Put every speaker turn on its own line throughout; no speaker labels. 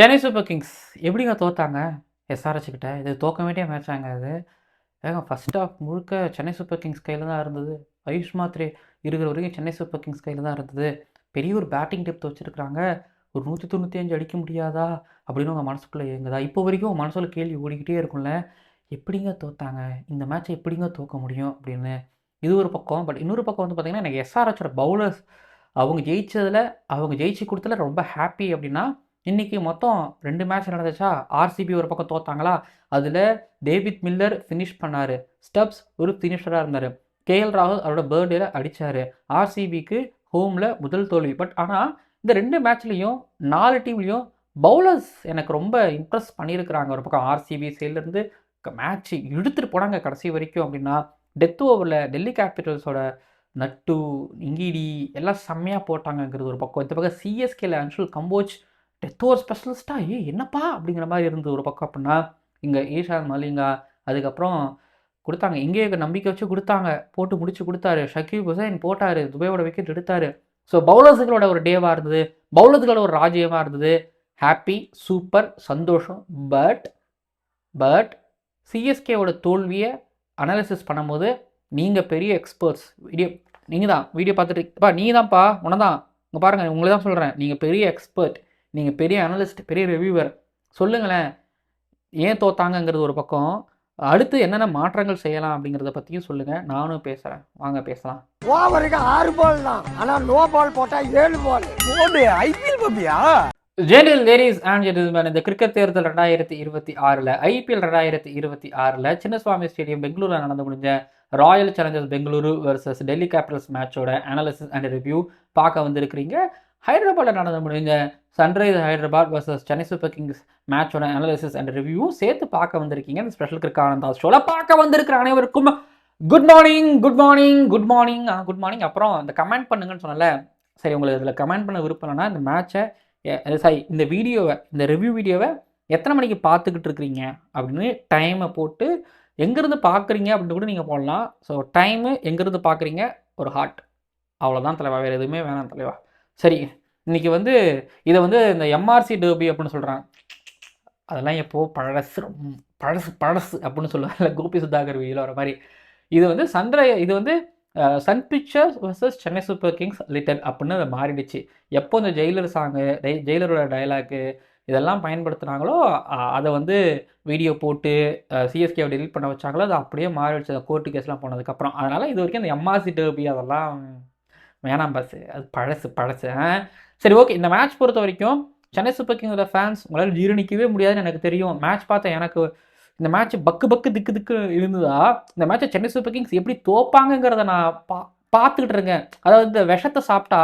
Chennai super Kings எப்படிங்க தோத்தாங்க SRH கிட்ட? இது தோக்க வேண்டிய மேட்சாங்க அது. ஏங்க ஃபர்ஸ்ட் ஆஃப் முழுக்க சென்னை சூப்பர் கிங்ஸ் கையில் தான் இருந்தது. ஆயுஷ் மாத்ரே இருக்கிற வரைக்கும் சென்னை சூப்பர் கிங்ஸ் கையில் தான் இருந்தது. பெரிய ஒரு பேட்டிங் டெப்த் வச்சுருக்காங்க. ஒரு 195 அடிக்க முடியாதா அப்படின்னு உங்கள் மனசுக்குள்ளே இயங்குதா? இப்போ வரைக்கும் உங்கள் மனசுல கேள்வி ஓடிக்கிட்டே இருக்கும்ல, எப்படிங்க தோத்தாங்க, இந்த மேட்ச்சை எப்படிங்க தோக்க முடியும் அப்படின்னு. இது ஒரு பக்கம். பட் இன்னொரு பக்கம் வந்து பார்த்தீங்கன்னா, எனக்கு எஸ்ஆர்ஹெச்சோட பவுலர்ஸ் அவங்க ஜெயிச்சதில், அவங்க ஜெயிச்சு கொடுத்தல ரொம்ப ஹாப்பி. அப்படின்னா இன்றைக்கி மொத்தம் 2 மேட்ச் நடந்துச்சா, ஆர்சிபி ஒரு பக்கம் தோத்தாங்களா, அதில் டேவிட் மில்லர் ஃபினிஷ் பண்ணார், ஸ்டப்ஸ் ஒரு ஃபினிஷராக இருந்தார், கேஎல் ராகுல் அவரோட பர்த்டேல அடித்தார். ஆர்சிபிக்கு ஹோமில் முதல் தோல்வி. பட் ஆனால் இந்த 2 மேட்ச்லேயும் 4 டீம்லேயும் பவுலர்ஸ் எனக்கு ரொம்ப இம்ப்ரெஸ் பண்ணியிருக்கிறாங்க. ஒரு பக்கம் ஆர்சிபி சைட்லேருந்து மேட்ச் இழுத்துட்டு போனாங்க கடைசி வரைக்கும். அப்படின்னா டெத் ஓவரில் டெல்லி கேபிட்டல்ஸோட நட்டு இங்கிடி எல்லாம் செம்மையாக போட்டாங்கங்கிறது ஒரு பக்கம். இந்த பக்கம் சிஎஸ்கேல அன்ஷுல் கம்போஜ் டெத் ஓவர் ஸ்பெஷலிஸ்ட்டா என்னப்பா அப்படிங்கிற மாதிரி இருந்தது ஒரு பக்கம். அப்படின்னா இங்கே ஈஷான் மலிங்கா அதுக்கப்புறம் கொடுத்தாங்க, இங்கே நம்பிக்கை வச்சு கொடுத்தாங்க, போட்டு முடிச்சு கொடுத்தாரு. ஷக்கீப் ஹுசைன் போட்டார், துபையோட விக்கெட் எடுத்தார். ஸோ பவுலர்ஸுகளோட ஒரு டேவாக இருந்தது, பவுலர்ஸுகளோட ஒரு ராஜ்யமாக இருந்தது. ஹாப்பி, சூப்பர், சந்தோஷம். பட் சிஎஸ்கேவோட தோல்வியை அனாலிசிஸ் பண்ணும்போது நீங்கள் பெரிய எக்ஸ்பர்ட்ஸ், நீங்கள் தான் வீடியோ பார்த்துட்டு நீங்கள் தான்ப்பா உனதான் இங்கே பாருங்கள், உங்களை தான் சொல்கிறேன், நீங்கள் பெரிய எக்ஸ்பர்ட், நீங்கள் பெரிய அனலிஸ்ட், பெரிய ரிவ்யூவர், சொல்லுங்களேன் ஏன் தோத்தாங்கங்கிறது ஒரு பக்கம். அடுத்து என்னென்ன மாற்றங்கள் செய்யலாம் அப்படிங்கிறத பற்றியும் சொல்லுங்கள், நானும் பேசுகிறேன், வாங்க பேசலாம்.
ஓவருக்கு 6 பால் தான், ஆனால் நோ பால் போட்டால் 7 பால் போடு. ஐபிஎல் பப்பியா
ஜெனரல் லேடிஸ் அண்ட் ஜென்டில்மேன், இந்த கிரிக்கெட் தேர்தல் 2026 ஐபிஎல் 2026 சின்னசுவாமி ஸ்டேடியம் பெங்களூரில் நடந்து முடிஞ்ச Royal Challengers Bengaluru versus Delhi Capitals மேட்சோட அனாலிசிஸ் அண்ட் ரிவ்யூ பார்க்க வந்திருக்கிறீங்க. ஹைதராபாத்தில் நடந்து முடிஞ்ச Sunrise Hyderabad versus Chennai super Kings மேட்சோட அனாலிசிஸ் அண்ட் ரிவ்யூ சேர்த்து பார்க்க வந்திருக்கீங்க. இந்த ஸ்பெஷல் கிரிக்கெட் ஆனந்தா ஷோவில் பார்க்க வந்திருக்கிற அனைவருக்கும் குட் மார்னிங். Good morning. அப்புறம் இந்த கமெண்ட் பண்ணுங்கன்னு சொன்னல, சரி உங்களுக்கு இதில் கமெண்ட் பண்ண விருப்பம் இல்லைன்னா இந்த மேட்சை இந்த வீடியோவை, இந்த ரிவ்யூ வீடியோவை எத்தனை மணிக்கு பார்த்துக்கிட்டு இருக்கிறீங்க அப்படின்னு டைமை போட்டு எங்கேருந்து பார்க்குறீங்க அப்படின்னு கூட நீங்கள் போடலாம். ஸோ டைமு எங்கேருந்து பார்க்குறீங்க, ஒரு ஹார்ட், அவ்வளோதான் தலைவா, வேறு எதுவுமே வேணாம் தலைவா. சரி, இன்றைக்கி வந்து இதை வந்து இந்த எம்ஆர்சி டர்பி அப்படின்னு சொல்கிறாங்க, அதெல்லாம் எப்போது பழசு அப்படின்னு சொல்லுவாங்கல்ல, கோபி சுதாகர் வீடியோவில் வர மாதிரி. இது வந்து இது வந்து Sun Pictures versus Chennai super Kings little அப்படின்னு அதை மாறிடுச்சு. எப்போ இந்த ஜெயிலர் சாங்கு, ஜெயிலரோட டைலாக்கு இதெல்லாம் பயன்படுத்துனாங்களோ அதை வந்து வீடியோ போட்டு சிஎஸ்கேவை டெலிட் பண்ண வச்சாங்களோ, அது அப்படியே மாறிடுச்சு அந்த கோர்ட்டு கேஸ்லாம் போனதுக்கப்புறம். அதனால் இது வரைக்கும் இந்த எம்ஆர்சி டர்பி அதெல்லாம் வேணாம் பஸ், அது பழசு. சரி, ஓகே. இந்த மேட்ச் பொறுத்த வரைக்கும் சென்னை சூப்பர் கிங்ஸோட ஃபேன்ஸ் உங்களால் ஜீரணிக்கவே முடியாதுன்னு எனக்கு தெரியும். மேட்ச் பார்த்தேன், எனக்கு இந்த மேட்ச் பக்கு திக்கு இருந்ததா, இந்த மேட்சை சென்னை சூப்பர் கிங்ஸ் எப்படி தோப்பாங்கங்கிறத நான் பார்த்துக்கிட்டு இருக்கேன். அதாவது இந்த விஷத்தை சாப்பிட்டா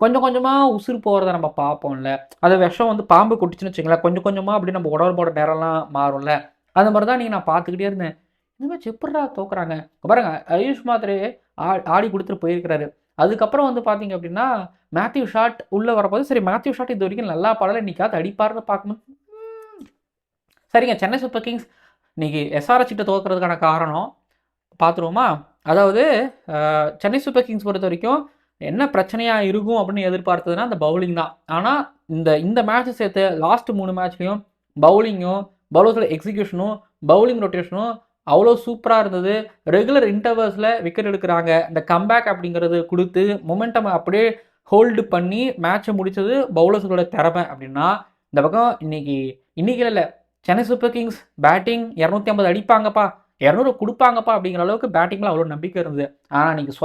கொஞ்சம் கொஞ்சமாக உசுறு போகிறத நம்ம பார்ப்போம்ல, அது விஷம் வந்து பாம்பு கொட்டிச்சுன்னு வச்சுங்களேன், கொஞ்சம் கொஞ்சமாக அப்படி நம்ம உடம்போட நேரம்லாம் மாறும்ல, அந்த மாதிரி தான் நீங்கள் நான் பார்த்துக்கிட்டே இருந்தேன். இந்த மேட்ச் எப்படா தோக்குறாங்க பாருங்க. ஆயுஷ் மாத்ரே ஆடி கொடுத்துட்டு போயிருக்கிறாரு. அதுக்கப்புறம் வந்து பார்த்தீங்க அப்படின்னா மேத்யூ ஷாட் உள்ளே வரப்போது, சரி மேத்யூ ஷாட் இது வரைக்கும் நல்லா படலை, இன்னைக்காவது அடிப்பாருன்னு பார்க்கணும். சரிங்க, சென்னை சூப்பர் கிங்ஸ் இன்றைக்கி எஸ்ஆர்ஹெச் கிட்ட தோற்கிறதுக்கான காரணம் பார்த்துருவோமா? அதாவது சென்னை சூப்பர் கிங்ஸ் பொறுத்த வரைக்கும் என்ன பிரச்சனையாக இருக்கும் அப்படின்னு எதிர்பார்த்ததுன்னா அந்த பவுலிங் தான். ஆனால் இந்த மேட்ச்சை சேர்த்து லாஸ்ட் 3 மேட்ச்லேயும் பவுலிங்கும், பவுலர்ஸோட எக்ஸிக்யூஷனும், பவுலிங் ரொட்டேஷனும் அவ்வளோ சூப்பராக இருந்தது. ரெகுலர் இன்டர்வல்ஸில் விக்கெட் எடுக்கிறாங்க. இந்த கம்பேக் அப்படிங்கிறது கொடுத்து மொமெண்டம் அப்படியே ஹோல்டு பண்ணி மேட்ச்சை முடித்தது பவுலர்ஸோட திறமை. அப்படின்னா இந்த பக்கம் இன்னைக்கு இல்லை, சென்னை சூப்பர் கிங்ஸ் பேட்டிங் 250 அடிப்பாங்கப்பா, 200 கொடுப்பாங்கப்பா அப்படிங்கிற அளவுக்கு பேட்டிங்கில் அவ்வளோ நம்பிக்கை இருந்தது. ஆனால் நீங்கள்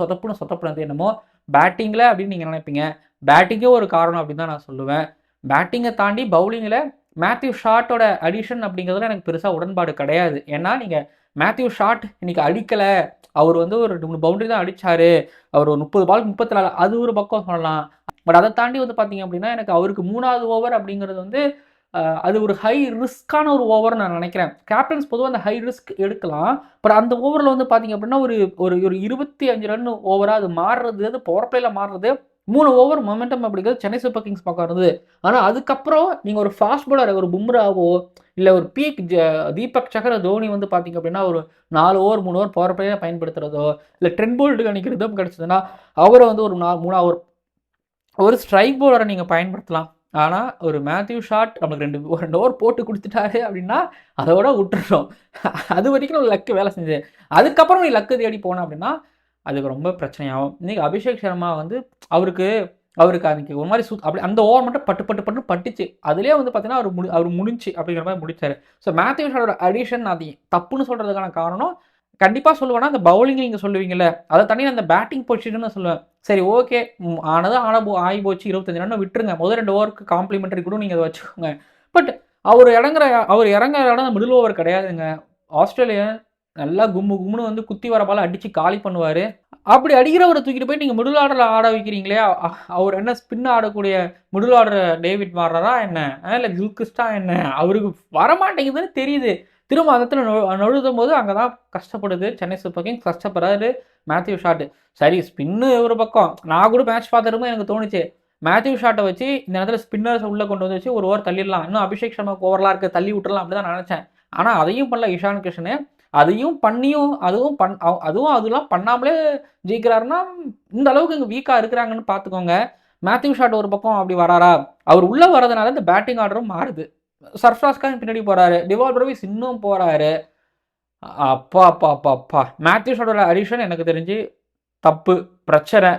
சொதப்புனது என்னமோ பேட்டிங்கில் அப்படின்னு நீங்கள் நினைப்பீங்க. பேட்டிங்கே ஒரு காரணம் அப்படின்னு தான் நான் சொல்லுவேன். பேட்டிங்கை தாண்டி பவுலிங்கில் மேத்யூ ஷாட்டோட அடிஷன் அப்படிங்கிறதுல எனக்கு பெருசாக உடன்பாடு கிடையாது. ஏன்னா நீங்கள் மேத்யூ ஷாட் இன்னைக்கு அடிக்கலை, அவர் வந்து ஒரு 3 பவுண்டரி தான் அடித்தார், அவர் ஒரு 30 பால் 34, அது ஒரு பக்கம் சொல்லலாம். பட் அதை தாண்டி வந்து பார்த்தீங்க அப்படின்னா எனக்கு அவருக்கு 3வது ஓவர் அப்படிங்கிறது வந்து அது ஒரு ஹை ரிஸ்க்கான ஒரு ஓவர்னு நான் நினைக்கிறேன். கேப்டன்ஸ் பொதுவாக அந்த ஹை ரிஸ்க் எடுக்கலாம். பட் அந்த ஓவரில் வந்து பார்த்தீங்க அப்படின்னா ஒரு ஒரு 25 ரன் ஓவராக அது மாறுறது, அது பவர் பிளேயில் மாறுறது, 3 ஓவர் மொமெண்டம் அப்படிங்கிறது சென்னை சூப்பர் கிங்ஸ் பக்கம் இருந்தது. ஆனால் அதுக்கப்புறம் நீங்கள் ஒரு ஃபாஸ்ட் பாலர், ஒரு பும்ராவோ இல்லை ஒரு பீக் தீபக் சஹர், தோனி வந்து பார்த்தீங்க அப்படின்னா ஒரு 4 ஓவர் 3 ஓவர் பவர் பிளேயை பயன்படுத்துகிறதோ இல்லை ட்ரெண்ட் போல்ட்டுக்கு அன்றைக்கி ரிதம் கிடச்சதுன்னா அவரை வந்து ஒரு 3 ஓவர் ஒரு ஸ்ட்ரைக் பவுலரை நீங்கள் பயன்படுத்தலாம். ஆனால் ஒரு மேத்யூ ஷாட் நமக்கு ஒரு 2 ஓவர் போட்டு கொடுத்துட்டாரு அப்படின்னா அதோட விட்டுறோம். அது வரைக்கும் நம்ம லக்கு வேலை செஞ்சு அதுக்கப்புறம் நீ லக்கு தேடி போன அப்படின்னா அதுக்கு ரொம்ப பிரச்சனையாகும். இன்னைக்கு அபிஷேக் சர்மா வந்து அவருக்கு அவருக்கு அன்னைக்கு ஒரு மாதிரி அப்படி அந்த ஓவர் மட்டும் பட்டு பட்டு பட்டு பட்டுச்சு. அதுலேயே வந்து பார்த்தீங்கன்னா அவர் முடிஞ்சு அப்படிங்கிற மாதிரி முடிச்சாரு. ஸோ மேத்யூ ஷாட்டோட அடிஷன் அது தப்புன்னு சொல்கிறதுக்கான காரணம் கண்டிப்பாக சொல்லுவேன்னா அந்த பவுலிங் நீங்கள் சொல்லுவீங்கல்ல அதை தனி அந்த பேட்டிங் பொசிஷன் சொல்லுவேன். சரி ஓகே ஆனது ஆகி போச்சு 25 ரன் விட்டுருங்க. முதல் 2 ஓவருக்கு காம்ப்ளிமெண்டரி கூட நீங்கள் அதை வச்சுக்கோங்க. பட் அவர் இறங்குற இடம் மிடில் ஓவர் கிடையாதுங்க. ஆஸ்திரேலியா நல்லா கும்முன்னு வந்து குத்தி வர பால அடிச்சு காலி பண்ணுவார். அப்படி அடிக்கிறவரை தூக்கிட்டு போய் நீங்கள் மிடில் ஆர்டரில் ஆட வைக்கிறீங்களே, அவர் என்ன ஸ்பின் ஆடக்கூடிய மிடில் ஆர்டர் டேவிட் வார்னரா என்ன, இல்லை கில்கிறிஸ்டா என்ன, அவருக்கு வரமாட்டேங்குதுன்னு தெரியுது. திரும்ப அந்த இடத்துல நழுதும் போது அங்கே தான் கஷ்டப்படுது சென்னை சூப்பர் கிங்ஸ், கஷ்டப்படுறாரு மேத்யூ ஷாட். சரி ஸ்பின்னு ஒரு பக்கம், நான் கூட மேட்ச் பார்த்துருக்கும் எனக்கு தோணுச்சு மேத்யூ ஷாட்டை வச்சு இந்த நேரத்தில் ஸ்பின்னர்ஸ் உள்ளே கொண்டு வந்து வச்சு ஒரு ஓவர் தள்ளிடலாம், இன்னும் அபிஷேக் சர்மாவுக்கு ஓவரலாம் இருக்குது தள்ளி விட்டுறலாம் அப்படி தான் நினச்சேன். ஆனால் அதையும் பண்ணல இஷான் கிஷனு. அதையும் பண்ணியும் அதெல்லாம் பண்ணாமலே ஜெயிக்கிறாருன்னா இந்த அளவுக்கு இங்கே வீக்காக இருக்கிறாங்கன்னு பார்த்துக்கோங்க. மேத்யூ ஷாட் ஒரு பக்கம் அப்படி வராரா, அவர் உள்ளே வரதுனால இந்த பேட்டிங் ஆர்டரும் மாறுது. சர்ஃப்ராஸ் கான் பின்னாடி போகிறாரு, டிவால் பிரவிஸ் இன்னும் போகிறாரு. அப்பா மேத்யூ ஷாட்டோட அடிஷன் எனக்கு தெரிஞ்சு தப்பு, பிரச்சனை.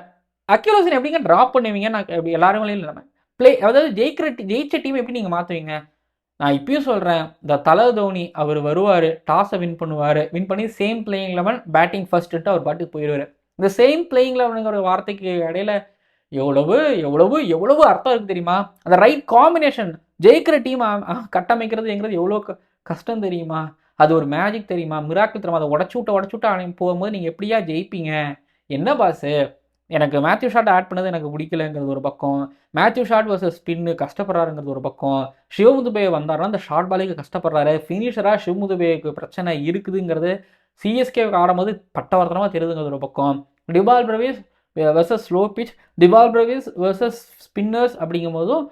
அக்யூரேஷன் எப்படிங்க ட்ராப் பண்ணுவீங்க? நான் எல்லாருமே இல்லாமல் அதாவது ஜெயிச்ச டீம் எப்படி நீங்கள் மாற்றுவீங்க? நான் இப்பயும் சொல்கிறேன், இந்த தலை தோனி அவர் வருவார், டாஸை வின் பண்ணுவார், வின் பண்ணி சேம் பிளேயிங் 11 பேட்டிங் ஃபர்ஸ்ட்டு அவர் பாட்டுக்கு போயிடுவார். இந்த சேம் பிளேயிங் 11ங்கிற வார்த்தைக்கு இடையில எவ்வளவு அர்த்தம் இருக்குது தெரியுமா? அந்த ரைட் காம்பினேஷன் ஜெயிக்கிற டீம் கட்டமைக்கிறதுங்கிறது எவ்வளோ கஷ்டம் தெரியுமா? அது ஒரு மேஜிக் தெரியுமா? மிராக்கிள் தெரியுமா? அதை உடச்சு விட்டு போகும்போது நீங்கள் எப்படியா ஜெயிப்பீங்க? என்ன பாஸு, எனக்கு மேத்யூ ஷாட் ஆட் பண்ணது எனக்கு பிடிக்கலங்கிறது ஒரு பக்கம், மேத்யூ ஷாட் வர்சஸ் ஸ்பின்னு கஷ்டப்படுறாருங்கிறது ஒரு பக்கம், சிவமுதுபே வந்தாருன்னா அந்த ஷார்ட் பாலுக்கு கஷ்டப்படுறாரு, ஃபினிஷராக சிவமுதுபேக்கு பிரச்சனை இருக்குதுங்கிறது சிஎஸ்கே ஆடும்போது பட்டவர்த்தனமாக தெரியுதுங்கிறது ஒரு பக்கம், Dewald Brevis versus slow pitch, Dewald Brevis versus spinners அப்படிங்கும்போதும்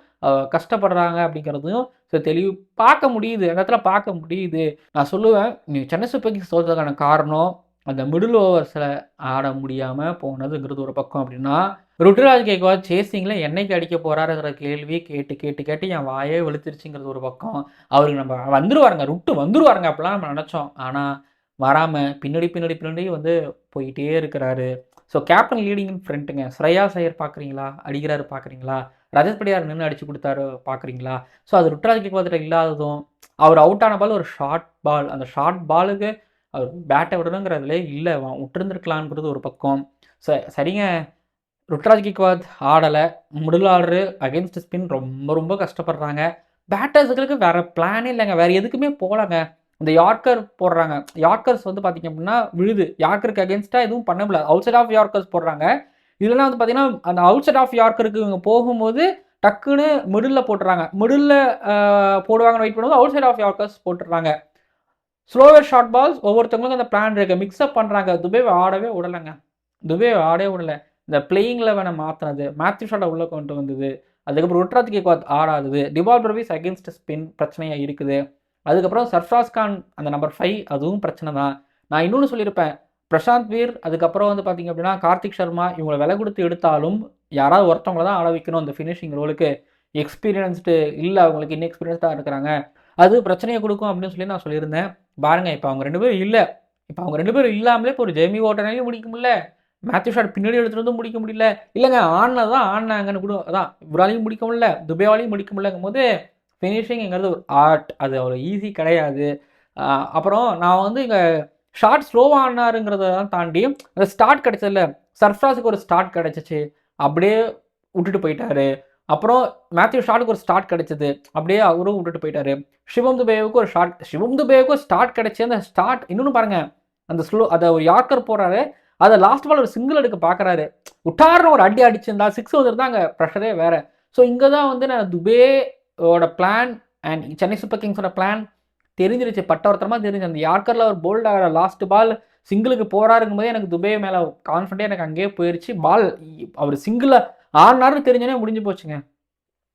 கஷ்டப்படுறாங்க அப்படிங்கிறதையும் தெளிவு பார்க்க முடியுது, அந்த இடத்துல பார்க்க முடியுது. நான் சொல்லுவேன், நீ சென்னை சூப்பர் கிங்ஸ் தோற்றதுக்கான காரணம் அந்த மிடில் ஓவர்ஸில் ஆட முடியாமல் போனதுங்கிறது ஒரு பக்கம். அப்படின்னா ருத்துராஜ் கேக்வாத் சேசிங்கில் என்னைக்கு அடிக்க போகிறாருங்கிற கேள்வி கேட்டு என் வாயே வெளுத்துருச்சுங்கிறது ஒரு பக்கம். அவருக்கு நம்ம வந்துருவாருங்க அப்படிலாம் நம்ம நினச்சோம். ஆனால் வராமல் பின்னாடி வந்து போயிட்டே இருக்கிறாரு. ஸோ கேப்டன் லீடிங் ஃப்ரண்ட்டுங்க, ஸ்ரேயாஸ் ஐயர் பார்க்குறீங்களா, அடிக்கிறாரு பார்க்குறீங்களா, ரஜத் படியார் நின்று அடிச்சு கொடுத்தாரு பார்க்குறீங்களா? ஸோ அது ருத்துராஜ் கேக்வாத் இல்லாததும், அவர் அவுட் ஆன பால் ஒரு ஷார்ட் பால், அந்த ஷார்ட் பாலுக்கு அவர் பேட்டை விடணுங்கிறதுலே இல்லை விட்டுருந்துருக்கலான்ங்கிறது ஒரு பக்கம். சரிங்க, ருத்துராஜ் கேக்வாத் ஆடலை, மிடில் ஆர்டரு அகென்ஸ்ட் ஸ்பின் ரொம்ப கஷ்டப்படுறாங்க. பேட்டர்ஸுகளுக்கு வேறு பிளானே இல்லைங்க, வேறு எதுக்குமே போகலங்க. இந்த யார்க்கர் போடுறாங்க, யார்க்கர்ஸ் வந்து பார்த்திங்க அப்படின்னா விழுது, யார்க்கருக்கு அகென்ஸ்டாக எதுவும் பண்ண முடியல, அவுட் சைட் ஆஃப் யார்க்கர்ஸ் போடுறாங்க. இதெல்லாம் வந்து பார்த்திங்கன்னா அந்த அவுட் சைட் ஆஃப் யார்க்கருக்கு இவங்க போகும்போது டக்குன்னு மிடில் போட்டுறாங்க, மிடில் போடுவாங்கன்னு வெயிட் பண்ணும்போது அவுட் சைட் ஆஃப் யார்க்கர்ஸ் போட்டுடுறாங்க. ஸ்லோவர் ஷார்ட் பால்ஸ் ஒவ்வொருத்தவங்களுக்கும் அந்த பிளான் இருக்குது, மிக்ஸ்அப் பண்ணுறாங்க. துபே ஆடவே விடலை. இந்த பிளேயிங் 11 மாற்றினது, மேத்யூ ஷாட்டை உள்ளே கொண்டு வந்தது, அதுக்கப்புறம் ருத்துராஜ் கேக்வாத் ஆடாதது, டிவால் பிரவிஸ் அகேன்ஸ்ட் ஸ்பின் பிரச்சனையாக இருக்குது. அதுக்கப்புறம் சர்ஃப்ராஸ் கான் அந்த நம்பர் 5 அதுவும் பிரச்சனை தான். நான் இன்னொன்று சொல்லியிருப்பேன், பிரசாந்த் வீர் அதுக்கப்புறம் வந்து பார்த்திங்க அப்படின்னா கார்த்திக் சர்மா இவங்களை விலை கொடுத்து எடுத்தாலும் யாராவது ஒருத்தவங்களை தான் ஆட வைக்கணும் அந்த ஃபினிஷிங் ரோலுக்கு. எக்ஸ்பீரியன்ஸ்டு இல்லை, அவங்களுக்கு இன்எக்ஸ்பீரியன்ஸ்டாக இருக்கிறாங்க, அது பிரச்சனையை கொடுக்கும் அப்படின்னு சொல்லி நான் சொல்லியிருந்தேன். பாருங்க இப்போ அவங்க 2 பேரும் இல்லை, இல்லாமலே இப்போ ஒரு ஜேமி வார்னரையும் முடிக்க முடியல, மேத்யூ ஷாட் பின்னாடி எடுத்துகிட்டு வந்து முடிக்க முடியல, இல்லைங்க ஆடினாங்கன்னு கூட அதான் இவராலையும் முடிக்க முடியல, துபேவாலையும் முடிக்க முடியலங்கும் போது ஃபினிஷிங்கிறது ஒரு ஆர்ட், அது அவ்வளோ ஈஸி கிடையாது. அப்புறம் நான் வந்து இங்கே ஷார்ட் ஸ்லோவாக ஆடினாருங்கிறத தாண்டி அந்த ஸ்டார்ட் கிடைச்சதில்ல, சர்ஃப்ராஸுக்கு ஒரு ஸ்டார்ட் கிடைச்சிச்சு, அப்படியே விட்டுட்டு போயிட்டாரு. அப்புறம் மேத்யூ ஷாட்டுக்கு ஒரு ஸ்டார்ட் கிடைச்சது, அப்படியே அவரும் விட்டுட்டு போயிட்டாரு. சிவம் துபேவுக்கு ஒரு ஸ்டார்ட் கிடைச்சி, அந்த ஸ்டார்ட் இன்னொன்று பாருங்கள், அந்த அதை ஒரு யார்க்கர் போடுறாரு, அதை லாஸ்ட் பால் ஒரு சிங்கிள் எடுக்க பார்க்குறாரு, விட்டாருன்னு ஒரு அடி அடிச்சிருந்தா 6 வந்துருந்தாங்க, ப்ரெஷரே வேறு. ஸோ இங்கே தான் வந்து நான் துபேவோட பிளான் அண்ட் சென்னை சூப்பர் கிங்ஸோட பிளான் தெரிஞ்சிருச்சு, பட்டவர்த்தனமாக தெரிஞ்சு. அந்த யார்க்கரில் அவர் போல்ட் ஆகிற லாஸ்ட் பால் சிங்கிளுக்கு போகிறாருங்கும் போதே எனக்கு துபே மேலே கான்ஃபிடென்ட் எனக்கு அங்கேயே போயிடுச்சு. பால் அவர் சிங்கிளை ஆடினாருன்னு தெரிஞ்சோன்னே முடிஞ்சு போச்சுங்க,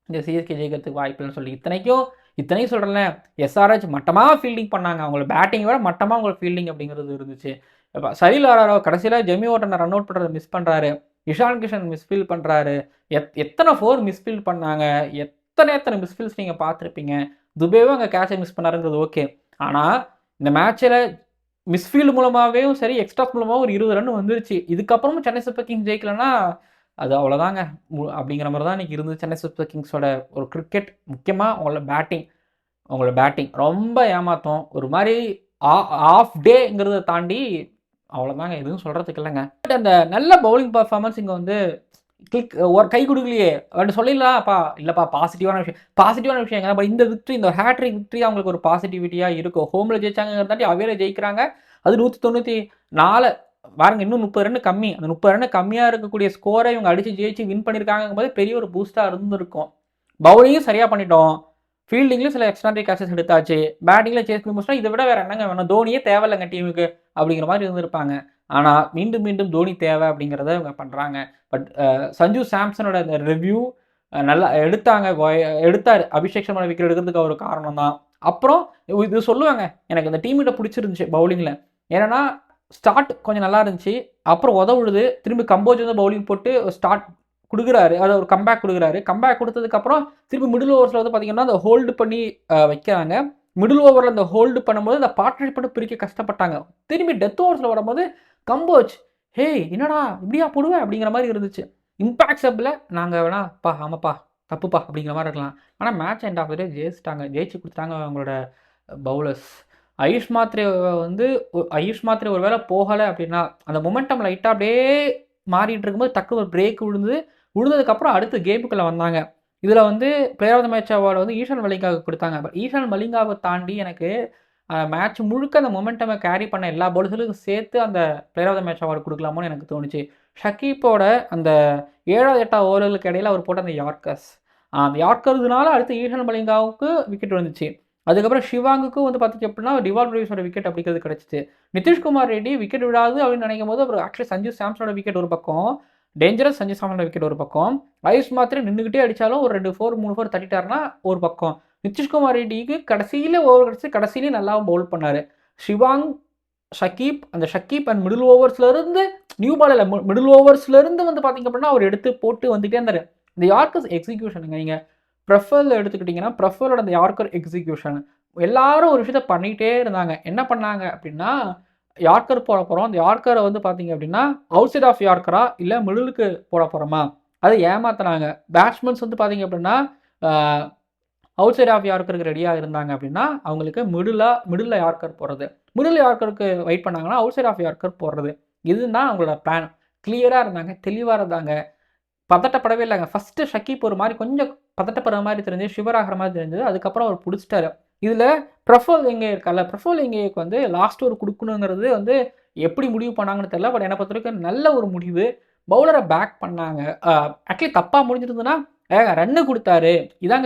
இந்த சிஎஸ்கே ஜெயிக்கிறதுக்கு வாய்ப்புன்னு சொல்லி. இத்தனையும் சொல்கிறேன்ல, எஸ்ஆர்ஹெச் மட்டமாக ஃபீல்டிங் பண்ணாங்க, அவங்களோட பேட்டிங்கை விட மட்டமாக அவங்களோட ஃபீல்டிங் அப்படிங்கிறது இருந்துச்சு. இப்போ சரியில் ஆறாரோ கடைசியில் ஜெமி வார்னர் ரன் அவுட் பண்ணுறதை மிஸ் பண்ணுறாரு, இஷான் கிஷன் மிஸ்ஃபீல் பண்ணுறாரு, எத்தனை 4 மிஸ்ஃபீல் பண்ணாங்க, எத்தனை மிஸ்ஃபீல்ஸ் நீங்கள் பார்த்துருப்பீங்க. துபேவும் அங்கே கேட்சை மிஸ் பண்ணாருங்கிறது ஓகே. ஆனால் இந்த மேட்ச்சில் மிஸ்ஃபீல்டு மூலமாகவும் சரி, எக்ஸ்ட்ராஸ் மூலமாகவும் ஒரு 20 ரன் வந்துருச்சு. இதுக்கப்புறமும் சென்னை சூப்பர் கிங்ஸ் ஜெயிக்கலன்னா அது அவ்வளோதாங்க அப்படிங்கிற மாதிரி தான் இன்றைக்கி இருந்தது சென்னை சூப்பர் கிங்ஸோட ஒரு கிரிக்கெட். முக்கியமாக உங்களோட பேட்டிங் ரொம்ப ஏமாத்தம். ஒரு மாதிரி ஆஃப் டேங்கிறத தாண்டி அவ்வளோதாங்க, எதுவும் சொல்கிறதுக்கு இல்லைங்க. பட் அந்த நல்ல பவுலிங் பர்ஃபார்மன்ஸ் இங்கே வந்து ஒரு கை கொடுக்கலையே அப்படி சொல்லிடலாம்ப்பா. இல்லைப்பா, பாசிட்டிவான விஷயங்க. பட் இந்த விக்ட்ரி, இந்த ஹேட்ரிக் விக்ட்ரி அவங்களுக்கு ஒரு பாசிட்டிவிட்டியாக இருக்கும். ஹோமில் ஜெயிச்சாங்கிறதாண்டி அவையில ஜெயிக்கிறாங்க. அது 194 பாருங்க, இன்னும் 30 ரன் கம்மி. அந்த 30 ரன் கம்மியாக இருக்கக்கூடிய ஸ்கோரை இவங்க அடித்து ஜெயிச்சு வின் பண்ணியிருக்காங்கும் போது பெரிய ஒரு பூஸ்டாக இருந்திருக்கும். பவுலிங்கும் சரியாக பண்ணிட்டோம், ஃபீல்டிங்லேயும் சில எக்ஸ்ட்ராடனரி கேச்சஸ் எடுத்தாச்சு, பேட்டிங்கில் சேஸ் பண்ணி முடிச்சா இதை விட வேறு என்னங்க வேணும், தோனியே தேவையில்லைங்க டீமுக்கு அப்படிங்கிற மாதிரி இருந்திருப்பாங்க. ஆனால் மீண்டும் தோனி தேவை அப்படிங்கிறத இவங்க பண்ணுறாங்க. பட் சஞ்சு சாம்சனோட அந்த ரிவ்யூ நல்லா எடுத்தார். அபிஷேக் சர்மா விக்கெட் எடுக்கிறதுக்கு ஒரு காரணம் தான். அப்புறம் இது சொல்லுவாங்க, எனக்கு இந்த டீம்கிட்ட பிடிச்சிருந்துச்சு பவுலிங்கில். ஏன்னா ஸ்டார்ட் கொஞ்சம் நல்லா இருந்துச்சு, அப்புறம் உதவுழுது, திரும்பி கம்போஜ் வந்து பவுலிங் போட்டு ஸ்டார்ட் கொடுக்குறாரு, அதை ஒரு கம்பேக் கொடுக்குறாரு. கம்பேக் கொடுத்ததுக்கப்புறம் திரும்பி மிடில் ஓவர்ஸில் வந்து பார்த்தீங்கன்னா அந்த ஹோல்டு பண்ணி வைக்கிறாங்க. மிடில் ஓவரில் அந்த ஹோல்டு பண்ணும்போது அந்த பார்ட்னர்ஷிப் பிரிக்க கஷ்டப்பட்டாங்க. திரும்பி டெத் ஓவர்ஸில் வரும்போது கம்போஜ் என்னடா இப்படியா போடுவேன் அப்படிங்கிற மாதிரி இருந்துச்சு. இம்பாக்ட் சப்பில் நாங்கள் வேணாப்பா ஆமாப்பா தப்புப்பா அப்படிங்கிற மாதிரி இருக்கலாம். ஆனால் மேட்ச் எண்ட் ஆஃப் த டே ஜெயிச்சு கொடுத்தாங்க அவங்களோட பவுலர்ஸ். ஆயுஷ் மாத்ரே ஒரு வேளை போகலை அப்படின்னா அந்த மொமெண்டம் லைட்டாக அப்படியே மாறிட்டு இருக்கும்போது டக்கு ஒரு பிரேக் விழுந்ததுக்கப்புறம் அடுத்து கேமுக்குள்ளே வந்தாங்க. இதில் வந்து player of the match award வந்து ஈஷான் மலிங்காவுக்கு கொடுத்தாங்க. பட் ஈஷான் மலிங்காவை தாண்டி எனக்கு மேட்ச் முழுக்க அந்த மொமெண்டமை கேரி பண்ண எல்லா பவுலர்களுக்கும் சேர்த்து அந்த player of the match award கொடுக்கலாமோன்னு எனக்கு தோணுச்சு. ஷக்கீப்போட அந்த 7வது 8வது ஓவர்களுக்கு இடையில் அவர் போட்ட அந்த யார்க்கர்ஸ்னால அடுத்து ஈஷான் மலிங்காவுக்கு விக்கெட் வந்துச்சு. அதுக்கப்புறம் ஷிவாங்குக்கும் வந்து பார்த்திங்க அப்படின்னா ரிவால்ட் பிரேவிஸோட விக்கெட் அப்படிங்கிறது கிடச்சிச்சு. நிதிஷ்குமார் ரெட்டி விக்கெட் விடாது அப்படின்னு நினைக்கும் போது அப்புறம் ஆக்சுவலி சஞ்சு சாம்சனோட விக்கெட் ஒரு பக்கம், டேஞ்சரஸ் சஞ்சு சாம்சனோட விக்கெட் ஒரு பக்கம், ஆயுஷ் மாத்ரே நின்றுக்கிட்டே அடித்தாலும் ஒரு 2 4 3 4 தட்டிட்டாருன்னா ஒரு பக்கம், நிதிஷ்குமார் ரெட்டிக்கு கடைசியிலே நல்லா பவுல் பண்ணார். ஷக்கீப் அண்ட் மிடில் ஓவர்ஸ்லேருந்து நியூ பாலில் மிடில் ஓவர்ஸ்லேருந்து வந்து பார்த்திங்க அப்படின்னா அவர் எடுத்து போட்டு வந்துகிட்டே இருந்தார். இந்த யார்க்கர்ஸ் எக்ஸிக்யூஷனுங்க, நீங்கள் ப்ரெஃபரில் எடுத்துக்கிட்டிங்கன்னா ப்ரெஃபரோட அந்த யார்க்கர் எக்ஸிக்யூஷன் எல்லாரும் ஒரு விஷயத்த பண்ணிகிட்டே இருந்தாங்க. என்ன பண்ணாங்க அப்படின்னா, யார்க்கர் போட போகிறோம், அந்த யார்க்கரை வந்து பார்த்தீங்க அப்படின்னா அவுட் சைட் ஆஃப் யார்க்கரா இல்லை மிடிலுக்கு போட போகிறோமா, அதை ஏமாத்தினாங்க. பேட்ஸ்மேன்ஸ் வந்து பார்த்தீங்க அப்படின்னா அவுட் சைட் ஆஃப் யார்க்கருக்கு ரெடியாக இருந்தாங்க அப்படின்னா அவங்களுக்கு மிடில் யார்க்கர் போடுறது, மிடில் யார்க்கருக்கு வெயிட் பண்ணாங்கன்னா அவுட் சைட் ஆஃப் யார்க்கர் போடுறது. இதுதான் அவங்களோட பிளான். கிளியராக இருந்தாங்க, தெளிவாக இருந்தாங்க, பதட்டப்படவே இல்லைங்க. ஃபஸ்ட்டு ஷக்கீப் ஒரு மாதிரி கொஞ்சம் பதட்டப்படுற மாதிரி தெரிஞ்சது, ஷிவர் ஆகிற மாதிரி தெரிஞ்சது. அதுக்கப்புறம் அவர் பிடிச்சிட்டாரு. இதில் ப்ரஃபுல் எங்கே இருக்கால, ப்ரஃபுல் எங்கேக்கு வந்து லாஸ்ட் ஒரு கொடுக்கணுங்கிறது வந்து எப்படி முடிவு பண்ணாங்கன்னு தெரியல. பட் என்னை பொறுத்த வரைக்கும் நல்ல ஒரு முடிவு. பவுலரை பேக் பண்ணாங்க. ஆக்சுவலி தப்பாக முடிஞ்சிருந்ததுன்னா ரன்னு கொடுத்தாரு. இதுதான்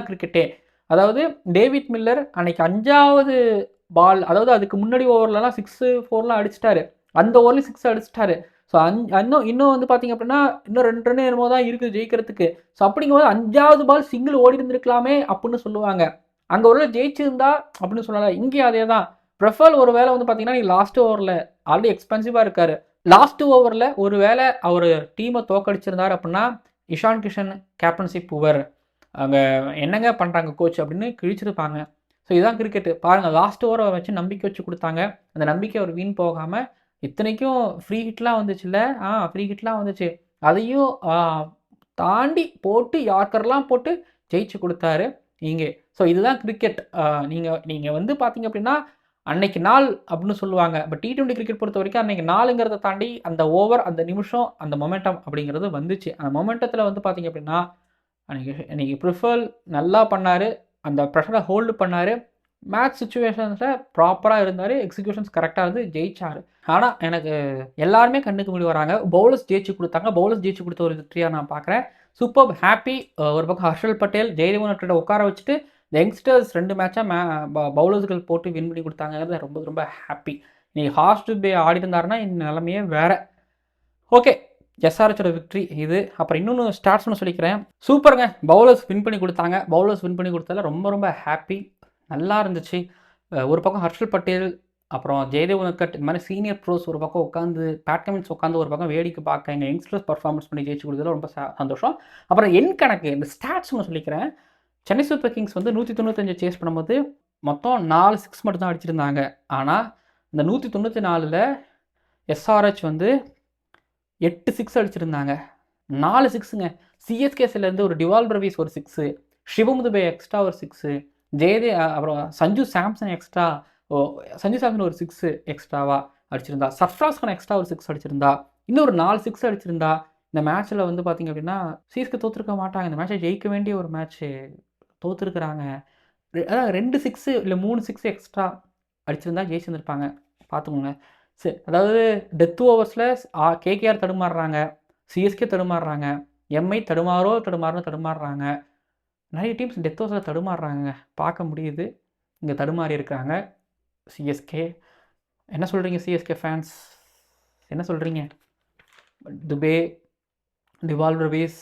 கிரிக்கெட்டே. அதாவது டேவிட் மில்லர் அன்னைக்கு 5வது பால், அதாவது அதுக்கு முன்னாடி ஓவர்லலாம் 6 4 அடிச்சிட்டாரு. அந்த ஓவர்லேயும் 6 அடிச்சிட்டாரு. ஸோ இன்னும் வந்து பார்த்தீங்க அப்படின்னா இன்னும் 2 ரன் என்னமோ தான் இருக்குது ஜெயிக்கிறதுக்கு. ஸோ அப்படிங்கும்போது 5வது பால் சிங்கிள் ஓடி இருந்திருக்கலாமே அப்படின்னு சொல்லுவாங்க. அங்கே ஒரு வேளை ஜெயிச்சிருந்தா அப்படின்னு சொல்லலாம். இங்கே அதே தான். ப்ரெஃபல் ஒரு வேளை வந்து பார்த்தீங்கன்னா லாஸ்ட் ஓவரில் ஆல்ரெடி எக்ஸ்பென்சிவாக இருக்கார். லாஸ்ட் ஓவரில் ஒரு வேளை அவர் டீமை தோக்கடிச்சிருந்தார் அப்படின்னா இஷான் கிஷன் கேப்டன்ஷிப் புவர், அங்கே என்னங்க பண்ணுறாங்க கோச் அப்படின்னு கிழிச்சிருப்பாங்க. ஸோ இதுதான் கிரிக்கெட்டு. பாருங்கள், லாஸ்ட் ஓவரை வச்சு நம்பிக்கை வச்சு கொடுத்தாங்க. அந்த நம்பிக்கை அவர் வீண் போகாமல், இத்தனைக்கும் ஃப்ரீ ஹிட்லாம் வந்துச்சுல்ல, ஃப்ரீ ஹிட்லாம் வந்துச்சு, அதையும் தாண்டி போட்டு யார்க்கர்லாம் போட்டு ஜெயிச்சு கொடுத்தாரு இங்கே. ஸோ இதுதான் கிரிக்கெட். நீங்கள் வந்து பார்த்தீங்க அப்படின்னா அன்னைக்கு நாள் அப்படின்னு சொல்லுவாங்க. பட் T20 கிரிக்கெட் பொறுத்த வரைக்கும் அன்னைக்கு நாளுங்கிறத தாண்டி அந்த ஓவர், அந்த நிமிஷம், அந்த மொமெண்டம் அப்படிங்கிறது வந்துச்சு. அந்த மொமெண்டத்தில் வந்து பார்த்தீங்க அப்படின்னா அன்னைக்கு ப்ரிஃபர் நல்லா பண்ணார், அந்த ப்ரெஷரை ஹோல்டு பண்ணார், மேட்ச் சுச்சுவேஷன்ஸில் ப்ராப்பராக இருந்தார், எக்ஸிக்யூஷன்ஸ் கரெக்டாக இருந்து ஜெயிச்சார். ஆனால் எனக்கு எல்லாருமே கண்ணுக்கு முடி வராங்க, பவுலர்ஸ் ஜெயிச்சு கொடுத்தாங்க. பவுலர்ஸ் ஜெயிச்சு கொடுத்த ஒரு விக்டரியாக நான் பார்க்குறேன். Super happy. ஒரு பக்கம் ஹர்ஷல் பட்டேல், ஜெயதேவன் உட்கார வச்சுட்டு யங்ஸ்டர்ஸ் 2 மேட்சாக பவுலர்ஸ்கள் போட்டு வின் பண்ணி கொடுத்தாங்கிறது ரொம்ப ரொம்ப ஹாப்பி. இன்னைக்கு ஹார்ஷ் துபே ஆடி இருந்தாருன்னா இந்த நிலைமையே வேறு. ஓகே, எஸ்ஆர்ஹெச்சோட விக்ட்ரி இது. அப்புறம் இன்னொன்று ஸ்டார்ட்ஸ் ஒன்று சொல்லிக்கிறேன். சூப்பருங்க, பவுலர்ஸ் வின் பண்ணி கொடுத்தாங்க. பவுலர்ஸ் வின் பண்ணி கொடுத்ததில் ரொம்ப ரொம்ப ஹாப்பி, நல்லா இருந்துச்சு. ஒரு பக்கம் ஹர்ஷல் பட்டேல் அப்புறம் ஜெயதேவ் உனக்கட் இந்த மாதிரி சீனியர் ப்ரோஸ் ஒரு பக்கம் உட்காந்து பேட் கமின்ஸ் உட்காந்து ஒரு பக்கம் வேடிக்கை பார்க்க எங்கள் யங்ஸ்டர்ஸ் பர்ஃபார்மன்ஸ் பண்ணி ஜெயிச்சு கொடுத்ததுல ரொம்ப சந்தோஷம். அப்புறம் என் கணக்கு இந்த ஸ்டாட்ஸ் ஒன்று சொல்லிக்கிறேன். சென்னை சூப்பர் கிங்ஸ் வந்து 195 சேஸ் பண்ணும்போது மொத்தம் 4 6 மட்டும் தான் அடிச்சிருந்தாங்க. ஆனால் இந்த 194ல் எஸ்ஆர்ஹெச் வந்து 8 6 அடிச்சிருந்தாங்க. 4 6ங்க. சிஎஸ்கேஸ்லேருந்து ஒரு டிவால் பிரவீஸ் ஒரு 6, சிவம் துபே எக்ஸ்ட்ரா ஒரு 6, அப்புறம் சஞ்சு சாம்சன் எக்ஸ்ட்ரா சஞ்சு சாம்சன் ஒரு 6 எக்ஸ்ட்ராவாக அடிச்சிருந்தா, சர்ஃப்ராஸ் கான் எக்ஸ்ட்ரா ஒரு 6 அடிச்சிருந்தா, இன்னும் ஒரு 4 6 அடிச்சிருந்தா இந்த மேட்ச்சில் வந்து பார்த்திங்க அப்படின்னா சிஎஸ்கே தோற்றுருக்க மாட்டாங்க. இந்த மேட்ச்சை ஜெயிக்க வேண்டிய ஒரு மேட்ச்சு தோற்றுருக்குறாங்க. அதாவது 2 6 இல்லை 3 6 எக்ஸ்ட்ரா அடிச்சிருந்தா ஜெயிச்சிருந்துருப்பாங்க. பார்த்துக்கோங்க. சரி, அதாவது டெத் ஓவர்ஸில் கேகேஆர் தடுமாறுறாங்க, சிஎஸ்கே தடுமாறுறாங்க, எம்ஐ தடுமாறுறாங்க. நிறைய டீம்ஸ் டெத் ஓவர்ஸில் தடுமாறுறாங்க, பார்க்க முடியுது. இங்கே தடுமாறி இருக்கிறாங்க சிஎஸ்கே. என்ன சொல்கிறீங்க சிஎஸ்கே ஃபேன்ஸ், என்ன சொல்கிறீங்க? துபே, டிவால் பிரவீஸ்,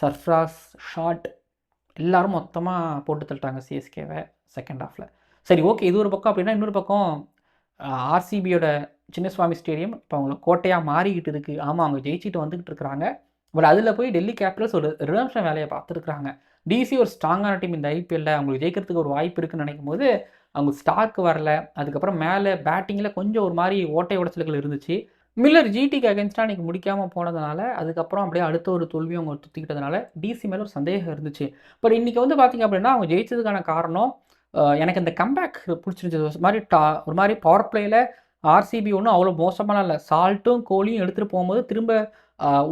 சர்ஃப்ராஸ், ஷாட் எல்லாரும் மொத்தமாக போட்டு தள்ளிட்டாங்க சிஎஸ்கேவை செகண்ட் ஹாஃபில். சரி, ஓகே, இது ஒரு பக்கம். அப்படின்னா இன்னொரு பக்கம் ஆர்சிபியோட சின்னசுவாமி ஸ்டேடியம் இப்போ அவங்கள கோட்டையாக மாறிக்கிட்டு இருக்குது. ஆமாம், அவங்க ஜெயிச்சுட்டு வந்துக்கிட்டு இருக்கிறாங்க. பட் அதில் போய் டெல்லி கேபிட்டல்ஸ் ஒரு ரிடம்ஷன் வேலையை பார்த்துருக்குறாங்க. டிசி ஒரு ஸ்ட்ராங்கான டீம் இந்த ஐபிஎல்லில், அவங்களுக்கு ஜெயிக்கிறதுக்கு ஒரு வாய்ப்பு இருக்குன்னு நினைக்கும் போது அவங்க ஸ்டார்க்கு வரல. அதுக்கப்புறம் மேலே பேட்டிங்கில் கொஞ்சம் ஒரு மாதிரி ஓட்டை உடச்சல்கள் இருந்துச்சு. மில்லர் ஜிடிக்கு அகேன்ஸ்டாக அன்றைக்கி முடிக்காமல் போனதுனால அதுக்கப்புறம் அப்படியே அடுத்த ஒரு தோல்வியும் அவங்க துத்திக்கிட்டதுனால டிசி மேலே ஒரு சந்தேகம் இருந்துச்சு. பட் இன்றைக்கி வந்து பார்த்திங்க அப்படின்னா அவங்க ஜெயிச்சதுக்கான காரணம் எனக்கு இந்த கம்பேக் பிடிச்சிருந்துச்சு. ஒரு மாதிரி பவர் பிளேயில் ஆர்சிபி ஒன்றும் அவ்வளோ மோசமான இல்லை. சால்ட்டும் கோலியும் எடுத்துகிட்டு போகும்போது திரும்ப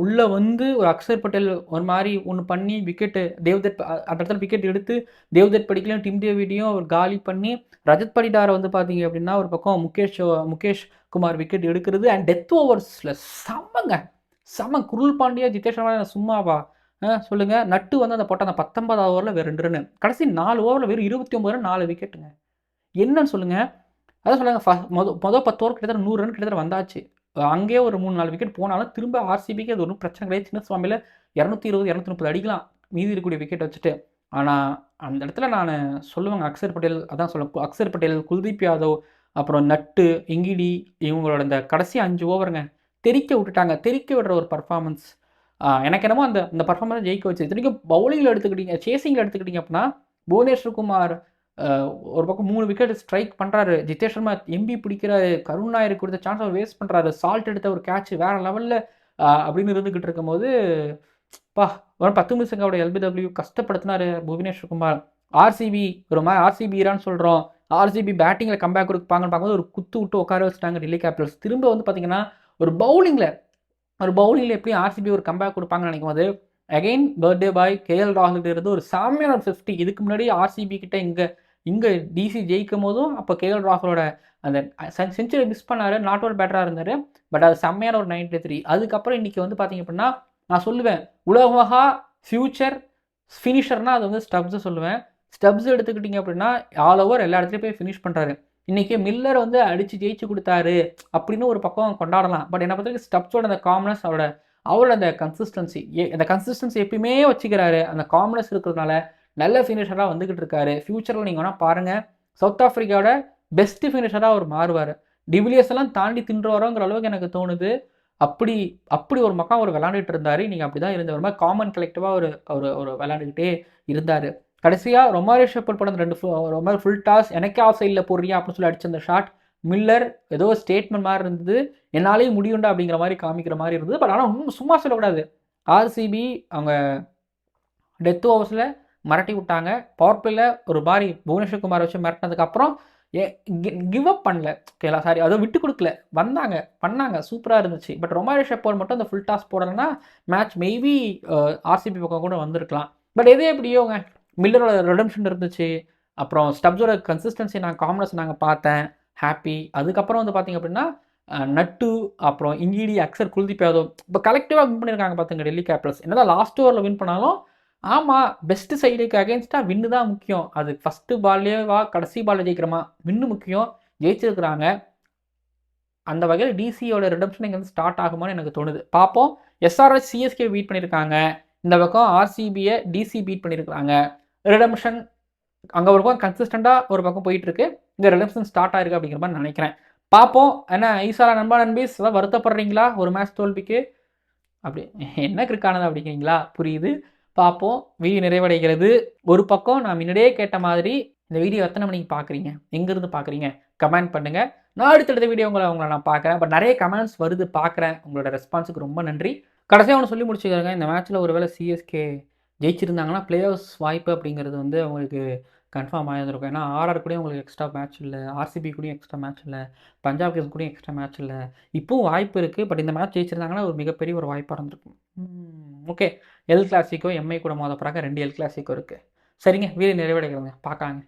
உள்ளே வந்து ஒரு அக்ஷர் பட்டேல் ஒரு மாதிரி ஒன்று பண்ணி விக்கெட்டு தேவ்தத் அந்த இடத்துல விக்கெட் எடுத்து தேவ்தத் படிக்கலையும் டிம் டேவிடையும் அவர் காலி பண்ணி ரஜத் படிடாரை வந்து பார்த்தீங்க அப்படின்னா ஒரு பக்கம் முகேஷ் குமார் விக்கெட் எடுக்கிறது. அண்ட் டெத் ஓவர்ஸில் செம்ம குருள் பாண்டியா, ஜிதேஷ் சர்மா சும்மாவா சொல்லுங்கள். நட்டு வந்து அந்த போட்ட அந்த 19வது ஓவரில் வேறு 2 ரன், கடைசி 4 ஓவரில் வெறும் 29 ரன் 4 விக்கெட்டுங்க. என்னன்னு சொல்லுங்கள். அதான் சொல்லுங்கள், மொதல் 10 ஓவர் கிட்டத்தட்ட 100 ரன் கிட்டத்தட்ட வந்தாச்சு. அங்கேயே ஒரு 3-4 விக்கெட் போனாலும் திரும்ப ஆர்சிபிக்கு அது ஒன்றும் பிரச்சனை கிடையாது. சின்னசுவாமியில் 220 230 அடிக்கலாம் மீதி இருக்கக்கூடிய விக்கெட் வச்சுட்டு. ஆனால் அந்த இடத்துல நான் சொல்லுவேங்க அக்ஷர் பட்டேல், அதான் சொல்லுவேன் அக்ஷர் பட்டேல், குல்தீப் யாதவ், அப்புறம் நட்டு, இங்கிடி இவங்களோட இந்த கடைசி 5 ஓவருங்க தெறிக்க விட்டுட்டாங்க. தெறிக்க விடுற ஒரு பர்ஃபார்மன்ஸ் எனக்கு என்னமோ அந்த பர்ஃபார்மன்ஸ் ஜெயிக்க வச்சு. இத்தனைக்கும் பவுலிங்கில் எடுத்துக்கிட்டீங்க, சேசிங்கில் எடுத்துக்கிட்டீங்க அப்படின்னா புவனேஸ்வர் குமார் ஒரு பக்கம் 3 விக்கெட் ஸ்ட்ரைக் பண்ணுறாரு, ஜிதேஷ் சர்மா எம்பி பிடிக்கிறாரு, கருண் நாயருக்கு கொடுத்த சான்ஸை வேஸ்ட் பண்ணுறாரு, சால்ட் எடுத்த ஒரு கேட்ச் வேறு லெவலில் அப்படின்னு இருந்துக்கிட்டு இருக்கும்போது ஒரு 10 நிமிஷங்களோட எல்பிடபிள்யூ கஷ்டப்படுத்தினார் புவனேஸ்வர் குமார். ஆர்சிபி ஒரு மாதிரி ஆர்சிபிரான்னு சொல்கிறோம், ஆர்சிபி பேட்டிங்கில் கம்பேக் கொடுப்பாங்கன்னு பார்க்கும்போது ஒரு குத்து விட்டு உட்கார வச்சுட்டாங்க டெல்லி கேபிட்டல்ஸ். திரும்ப வந்து பார்த்தீங்கன்னா ஒரு பவுலிங்கில் எப்படியும் ஆர்சிபி ஒரு கம்பேக் கொடுப்பாங்கன்னு நினைக்கும் போது அகெயின் பர்த்டே பாய் கேஎல் ராகுல் இருந்து ஒரு சாமியான 50. இதுக்கு முன்னாடி ஆர்சிபி கிட்ட இங்கே டிசி ஜெயிக்கும் போதும் அப்போ கேஎல் ராகுலோட அந்த செஞ்சுரி மிஸ் பண்ணார், நாட் அவுட் பேட்டராக இருந்தார். பட் அது செம்மையான ஒரு 93. அதுக்கப்புறம் இன்றைக்கி வந்து பார்த்திங்க அப்படின்னா நான் சொல்லுவேன் உலகமகா ஃபியூச்சர் ஃபினிஷர்னால் அது வந்து ஸ்டப்ஸை சொல்லுவேன். ஸ்டப்ஸ் எடுத்துக்கிட்டிங்க அப்படின்னா ஆல் ஓவர் எல்லா இடத்துலையும் போய் ஃபினிஷ் பண்ணுறாரு. இன்றைக்கி மில்லர் வந்து அடித்து ஜெயிச்சு கொடுத்தாரு அப்படின்னு ஒரு பக்கம் கொண்டாடலாம். பட் என்னை பொறுத்த வரைக்கும் ஸ்டப்ஸோட அந்த காம்னஸ், அவரோட அந்த கன்சிஸ்டன்சி எப்பயுமே வச்சுக்கிறாரு. அந்த காம்னஸ் இருக்கிறதுனால நல்ல ஃபினிஷராக வந்துக்கிட்டு இருக்காரு. ஃபியூச்சரில் நீங்கள் வேணால் பாருங்கள், சவுத் ஆஃப்ரிக்காவோட பெஸ்ட் ஃபினிஷராக அவர் மாறுவார். டிவிலியர்ஸ் எல்லாம் தாண்டி தின்றுவாரோங்கிற அளவுக்கு எனக்கு தோணுது. அப்படி ஒரு பக்கம் அவர் விளாண்டுட்டு இருந்தார். நீங்கள் அப்படி தான் இருந்த ஒரு மாதிரி காமன் கலெக்டிவாக ஒரு விளாண்டுக்கிட்டே இருந்தார். கடைசியாக ரொமாரி ஷெப்பர்ட் போட அந்த 2 ரொமாரி ஃபுல் டாஸ் எனக்கே ஆஃப் சைடில் போடுறியா அப்படின்னு சொல்லி அடிச்ச அந்த ஷாட் மில்லர் ஏதோ ஸ்டேட்மெண்ட் மாதிரி இருந்தது, என்னாலேயும் முடியுண்டா அப்படிங்கிற மாதிரி காமிக்கிற மாதிரி இருந்தது. பட் ஆனால் இன்னும் சும்மா சொல்லக்கூடாது. ஆர்சிபி அவங்க டெத் ஓவர்ஸில் மிரட்டி விட்டாங்க. பவர் பிளேல ஒரு மாதிரி புவனேஸ்வர் குமார் வச்சு மிரட்டினதுக்கப்புறம் கிவ் அப் பண்ணல, ஓகேலா, சாரி, அதை விட்டு கொடுக்கல, பண்ணாங்க, சூப்பராக இருந்துச்சு. பட் ரொமாரி ஷெப்பர்ட் மட்டும் அந்த ஃபுல் டாஸ் போடலைன்னா மேட்ச் மேபி ஆர்சிபி பக்கம் கூட வந்திருக்கலாம். பட் எதே எப்படியோங்க மில்லரோட ரிடம்ஷன் இருந்துச்சு, அப்புறம் ஸ்டப்ஸோட கன்சிஸ்டன்சி காம்னஸ் நாங்கள் பார்த்தேன், ஹாப்பி. அதுக்கப்புறம் வந்து பார்த்திங்க அப்படின்னா நட்டு, அப்புறம் இங்கிடி, அக்ஷர், குல்தீப் யாதவ் இப்போ கலெக்டிவாக வின் பண்ணியிருக்காங்க பார்த்துங்க டெல்லி கேபிட்டல்ஸ். என்னதான் லாஸ்ட் ஓவரில் வின் பண்ணாலும் ஆமாம் பெஸ்ட் சைடுக்கு அகேன்ஸ்டாக வின்னு தான் முக்கியம். அது ஃபஸ்ட்டு பால்லேயே கடைசி பாலில் ஜெயிக்கிறோமா, வின்னு முக்கியம், ஜெயிச்சிருக்கிறாங்க. அந்த வகையில் டிசியோட ரிடம்ஷன் இங்கே வந்து ஸ்டார்ட் ஆகுமான்னு எனக்கு தோணுது. பார்ப்போம். எஸ்ஆர்ஹெச் சிஎஸ்கே பீட் பண்ணியிருக்காங்க, இந்த பக்கம் ஆர்சிபியை டிசி பீட் பண்ணியிருக்காங்க. ரிடம்ஷன் அங்கே ஒரு பக்கம் கன்சிஸ்டண்ட்டாக ஒரு பக்கம் போயிட்டுருக்கு, இங்கே ரிடம்ஷன் ஸ்டார்ட் ஆயிருக்கு அப்படிங்கிற மாதிரி நினைக்கிறேன். பார்ப்போம். என்ன ஈசாலா நண்பா நண்பீஸ் ஏதாவது வருத்தப்படுறீங்களா ஒரு மேட்ச் தோல்விக்கு? அப்படி என்ன கிறுக்கானது அப்படிங்கிறீங்களா? புரியுது. பார்ப்போம். வீடியோ நிறைவடைகிறது. ஒரு பக்கம் நான் முன்னாடியே கேட்ட மாதிரி இந்த வீடியோ எத்தனை மணிக்கு பார்க்குறீங்க? எங்கேருந்து பார்க்குறீங்க? கமெண்ட் பண்ணுங்க. நான் அடுத்தடுத்த வீடியோ உங்கள நான் பார்க்குறேன். பட் நிறைய கமெண்ட்ஸ் வருது பார்க்குறேன். உங்களோட ரெஸ்பான்ஸுக்கு ரொம்ப நன்றி. கடைசியா ஒண்ணு சொல்லி முடிச்சுக்கிறேங்க. இந்த மேட்ச்ல ஒருவேளை சிஎஸ்கே ஜெயிச்சிருந்தாங்கன்னா, பிளே ஆஃப்ஸ் வாய்ப்பு அப்படிங்கிறது வந்து அவங்களுக்கு கன்ஃபார்ம் ஆயிருந்திருக்கும். ஏன்னா, ஆர்ஆர் கூடயும் உங்களுக்கு எக்ஸ்ட்ரா மேட்ச் இல்ல. ஆர்சிபி கூடயும் எக்ஸ்ட்ரா மேட்ச் இல்ல. பஞ்சாப் கிங்ஸ் கூடயும் எக்ஸ்ட்ரா மேட்ச் இல்ல. இப்பவும் வாய்ப்பு இருக்கு. பட் இந்த மேட்ச் ஜெயிச்சிருந்தாங்கன்னா, ஒரு மிகப்பெரிய ஒரு வாய்ப்பா இருந்திருக்கும். ஓகே. எல் கிளாசிக்கோ, எம்ஐ கூட மோத போறாங்க. 2 எல் கிளாசிக்கோ இருக்கு. சரிங்க. வீடியோ நிறைவடைகிறதுங்க. பார்க்கலாங்க.